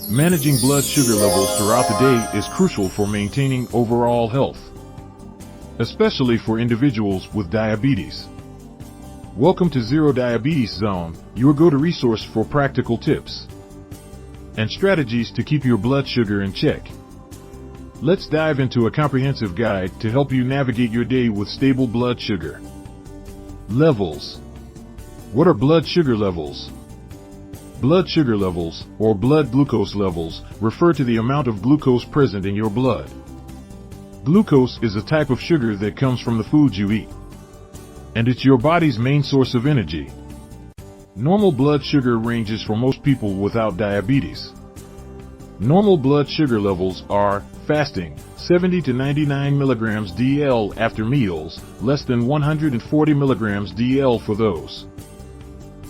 Managing blood sugar levels throughout the day is crucial for maintaining overall health, especially for individuals with diabetes. Welcome to ZeroDiabetes Zone, your go-to resource for practical tips and strategies to keep your blood sugar in check. Let's dive into a comprehensive guide to help you navigate your day with stable blood sugar levels. What are blood sugar levels? Blood sugar levels, or blood glucose levels, refer to the amount of glucose present in your blood. Glucose is a type of sugar that comes from the foods you eat, and it's your body's main source of energy. Normal blood sugar ranges for most people without diabetes. Normal blood sugar levels are fasting, 70 to 99 milligrams DL after meals, less than 140 milligrams DL for those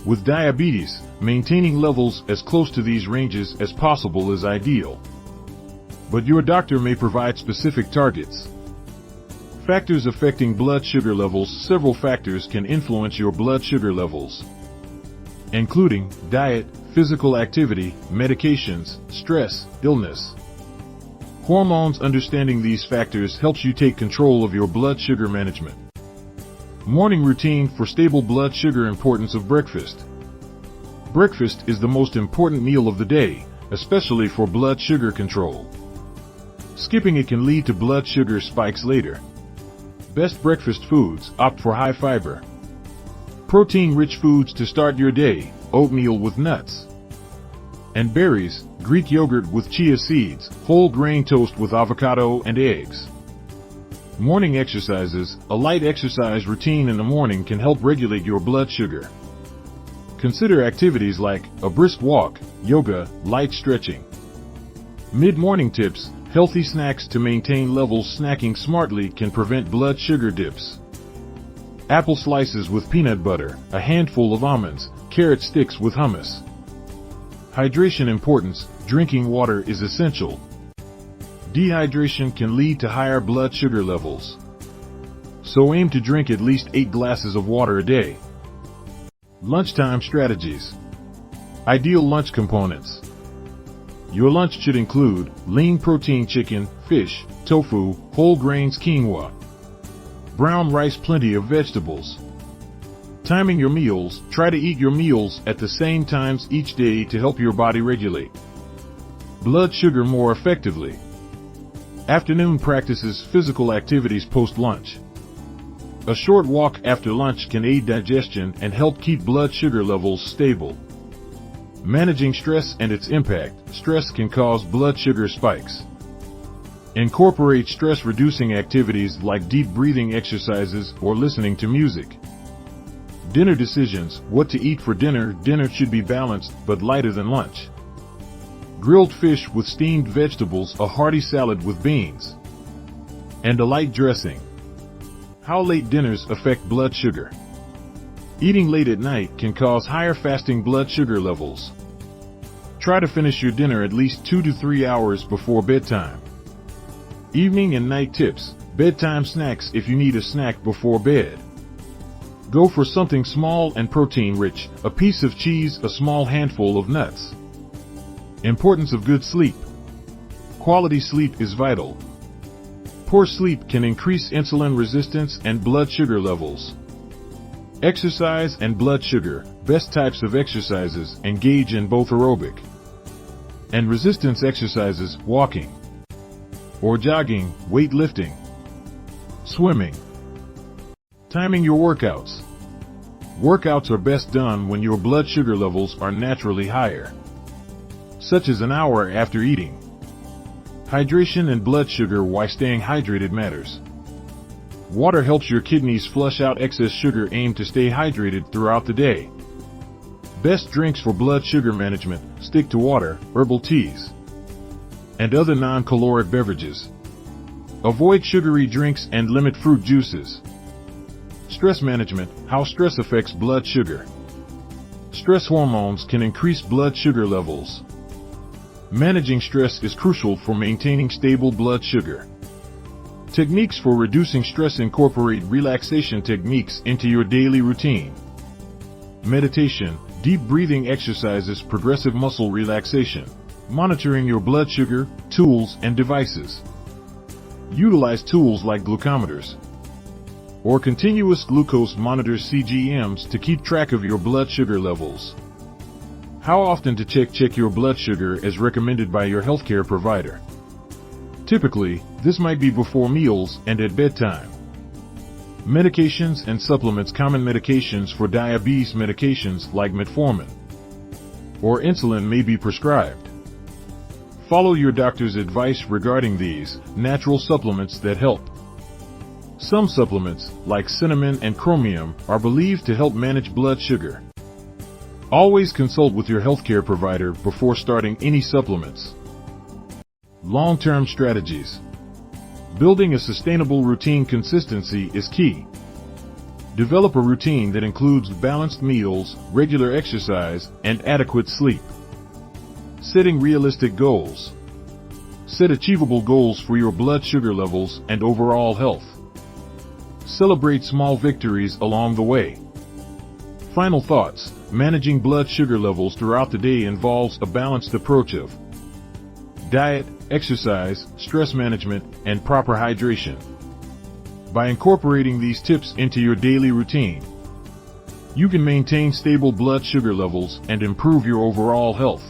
with diabetes. Maintaining levels as close to these ranges as possible is ideal, but your doctor may provide specific targets. Factors affecting blood sugar levels. Several factors can influence your blood sugar levels, including diet, physical activity, medications, stress, illness, hormones. Understanding these factors helps you take control of your blood sugar management. Morning routine for stable blood sugar. Importance of breakfast. Breakfast is the most important meal of the day, especially for blood sugar control. Skipping it can lead to blood sugar spikes later. Best breakfast foods. Opt for high fiber, protein-rich foods to start your day. Oatmeal with nuts and berries, Greek yogurt with chia seeds, whole grain toast with avocado and eggs. Morning exercises. A light exercise routine in the morning can help regulate your blood sugar. Consider activities like a brisk walk, yoga, light stretching. Mid-morning tips. Healthy snacks to maintain levels. Snacking smartly can prevent blood sugar dips. Apple slices with peanut butter, a handful of almonds, carrot sticks with hummus. Hydration importance. Drinking water is essential. Dehydration can lead to higher blood sugar levels, so aim to drink at least 8 glasses of water a day. Lunchtime strategies. Ideal lunch components. Your lunch should include lean protein chicken, fish, tofu, whole grains, quinoa, brown rice, plenty of vegetables. Timing your meals. Try to eat your meals at the same times each day to help your body regulate blood sugar more effectively. Afternoon practices. Physical activities post-lunch. A short walk after lunch can aid digestion and help keep blood sugar levels stable. Managing stress and its impact. Stress can cause blood sugar spikes. Incorporate stress-reducing activities like deep breathing exercises or listening to music. Dinner decisions. What to eat for dinner. Dinner should be balanced but lighter than lunch. Grilled fish with steamed vegetables, a hearty salad with beans, and a light dressing. How late dinners affect blood sugar. Eating late at night can cause higher fasting blood sugar levels. Try to finish your dinner at least 2 to 3 hours before bedtime. Evening and night tips. Bedtime snacks. If you need a snack before bed, go for something small and protein-rich, a piece of cheese, a small handful of nuts. Importance of good sleep. Quality sleep is vital. Poor sleep can increase insulin resistance and blood sugar levels. Exercise and blood sugar. Best types of exercises. Engage in both aerobic and resistance exercises, walking or jogging, weightlifting, swimming. Timing your workouts. Workouts are best done when your blood sugar levels are naturally higher, such as an hour after eating. Hydration and blood sugar. Why staying hydrated matters. Water helps your kidneys flush out excess sugar. Aim to stay hydrated throughout the day. Best drinks for blood sugar management. Stick to water, herbal teas, and other non-caloric beverages. Avoid sugary drinks and limit fruit juices. Stress management. How stress affects blood sugar. Stress hormones can increase blood sugar levels. Managing stress is crucial for maintaining stable blood sugar. Techniques for reducing stress. Incorporate relaxation techniques into your daily routine. Meditation, deep breathing exercises, progressive muscle relaxation. Monitoring your blood sugar, tools, and devices. Utilize tools like glucometers or continuous glucose monitors CGMs to keep track of your blood sugar levels. How often to check your blood sugar as recommended by your healthcare provider? Typically, this might be before meals and at bedtime. Medications and supplements. Common medications for diabetes. Medications like metformin or insulin may be prescribed. Follow your doctor's advice regarding these natural supplements that help. Some supplements, like cinnamon and chromium, are believed to help manage blood sugar. Always consult with your healthcare provider before starting any supplements. Long-term strategies. Building a sustainable routine. Consistency is key. Develop a routine that includes balanced meals, regular exercise, and adequate sleep. Setting realistic goals. Set achievable goals for your blood sugar levels and overall health. Celebrate small victories along the way. Final thoughts. Managing blood sugar levels throughout the day involves a balanced approach of diet, exercise, stress management, and proper hydration. By incorporating these tips into your daily routine, you can maintain stable blood sugar levels and improve your overall health.